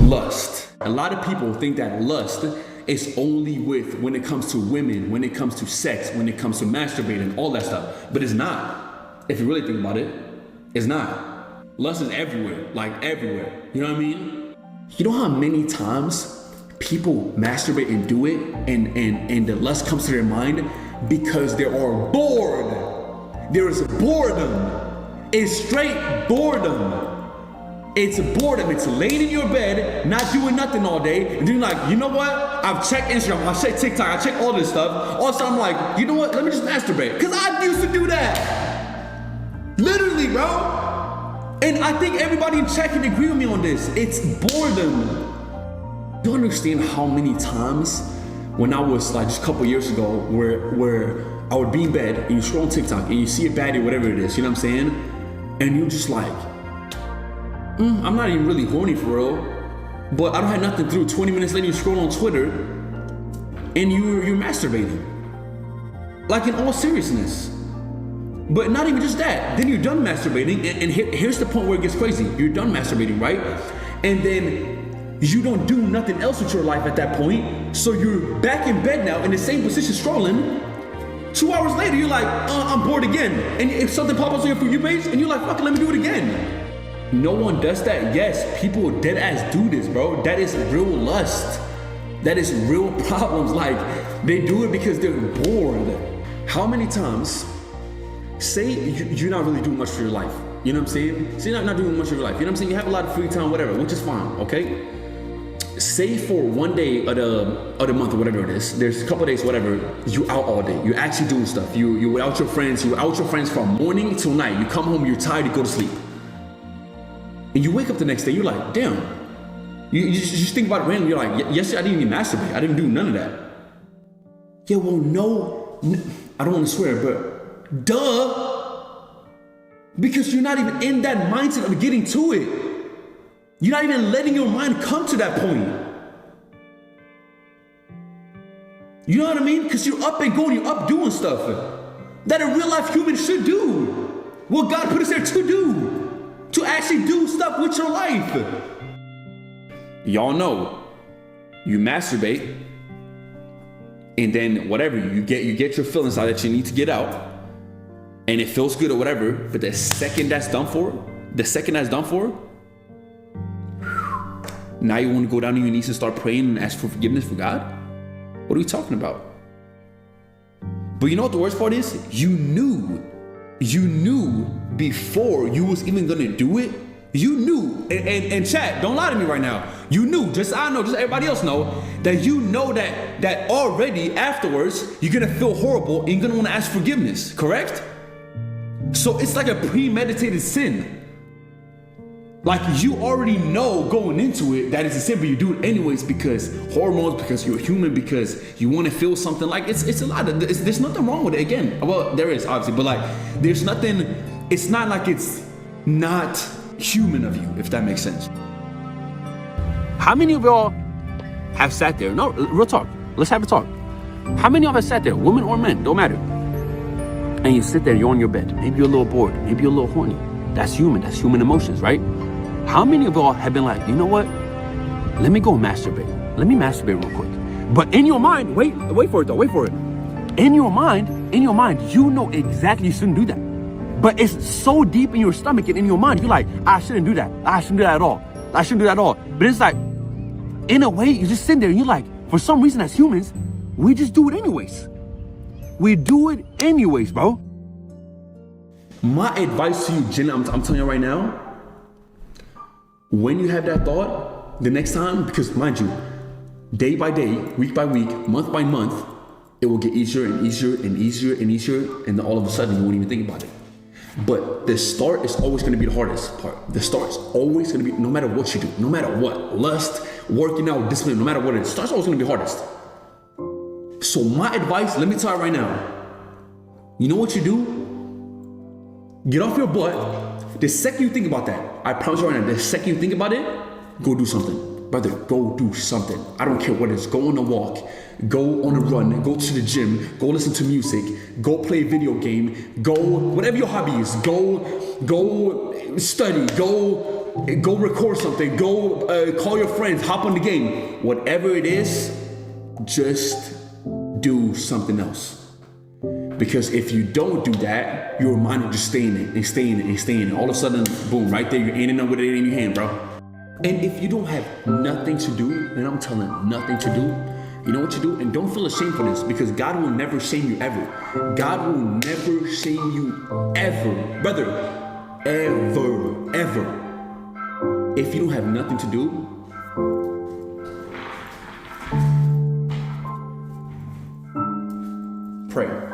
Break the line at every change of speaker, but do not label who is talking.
lust. A lot of people think that lust is only when it comes to women, when it comes to sex, when it comes to masturbating, all that stuff. But it's not. If you really think about it, it's not. Lust is everywhere, like everywhere. You know what I mean? You know how many times people masturbate and do it and the lust comes to their mind because they are bored. There is boredom. It's straight boredom. It's boredom. It's laying in your bed, not doing nothing all day, and then you're like, you know what? I've checked Instagram, I've checked TikTok, I checked all this stuff. All of a sudden I'm like, you know what? Let me just masturbate. Because I used to do that. Literally, bro. And I think everybody in chat can agree with me on this. It's boredom. You understand how many times when I was like just a couple years ago where I would be in bed and you scroll on TikTok and you see a baddie, whatever it is, you know what I'm saying? And you're just like, I'm not even really horny for real, but I don't have nothing to do. 20 minutes later, you scroll on Twitter and you're masturbating. Like in all seriousness. But not even just that. Then you're done masturbating, and here's the point where it gets crazy. You're done masturbating, right? And then you don't do nothing else with your life at that point. So you're back in bed now in the same position scrolling. 2 hours later, you're like, I'm bored again. And if something pops up on your For You page, and you're like, fuck it, let me do it again. No one does that. Yes, people dead ass do this, bro. That is real lust. That is real problems. Like, they do it because they're bored. How many times, say you're not really doing much for your life. You know what I'm saying? Say you're not doing much of your life. You know what I'm saying? You have a lot of free time, whatever, which is fine, okay? Say for one day of the month or whatever it is, there's a couple of days, whatever, you out all day. You're actually doing stuff. You're out with your friends. You're out with your friends from morning till night. You come home, you're tired, you go to sleep. And you wake up the next day, you're like, damn. You just think about it randomly. You're like, yesterday I didn't even masturbate. I didn't do none of that. Yeah, well, no, I don't want to swear, but duh. Because you're not even in that mindset of getting to it. You're not even letting your mind come to that point. You know what I mean? Because you're up and going, you're up doing stuff that a real life human should do. What God put us there to do. To actually do stuff with your life. Y'all know, you masturbate, and then whatever, you get your feelings out that you need to get out, and it feels good or whatever, but the second that's done for, now you want to go down on your knees and start praying and ask for forgiveness for God? What are we talking about? But you know what the worst part is? You knew before you was even gonna do it. You knew, and chat, don't lie to me right now. You knew, just I know, just everybody else know, that you know that already afterwards, you're gonna feel horrible and you're gonna wanna ask forgiveness, correct? So it's like a premeditated sin. Like you already know going into it that it's a sin, but you do it anyways because hormones, because you're human, because you want to feel something. Like it's a lot of, there's nothing wrong with it. Again, well, there is obviously, but like there's nothing, it's not like it's not human of you, if that makes sense. How many of y'all have sat there? No, real talk. Let's have a talk. How many of us sat there, women or men, don't matter. And you sit there, you're on your bed. Maybe you're a little bored. Maybe you're a little horny. That's human emotions, right? How many of y'all have been like, you know what? Let me go masturbate. Let me masturbate real quick. But in your mind, wait for it though, wait for it. In your mind, you know exactly you shouldn't do that. But it's so deep in your stomach and in your mind, you're like, I shouldn't do that. I shouldn't do that at all. I shouldn't do that at all. But it's like, in a way, you just sit there and you're like, for some reason as humans, we just do it anyways. We do it anyways, bro. My advice to you, Jenna, I'm telling you right now, when you have that thought, the next time, because mind you, day by day, week by week, month by month, it will get easier and easier and easier and easier, and then all of a sudden you won't even think about it. But the start is always going to be the hardest part. The start is always going to be, no matter what you do, no matter what, lust, working out, discipline, no matter what it is, the start's always going to be hardest. So my advice, let me tell you right now, you know what you do? Get off your butt. The second you think about that, I promise you right now, the second you think about it, go do something. Brother, go do something. I don't care what it is. Go on a walk, go on a run, go to the gym, go listen to music, go play a video game, go, whatever your hobby is, go study, go go record something, go call your friends, hop on the game. Whatever it is, just do something else. Because if you don't do that, your mind will just stay in it and stay in it and stay in it. All of a sudden, boom, right there, you're ending up with it in your hand, bro. And if you don't have nothing to do, and I'm telling you, nothing to do, you know what you do? And don't feel ashamed for this, because God will never shame you ever. God will never shame you ever, brother. Ever. If you don't have nothing to do, pray.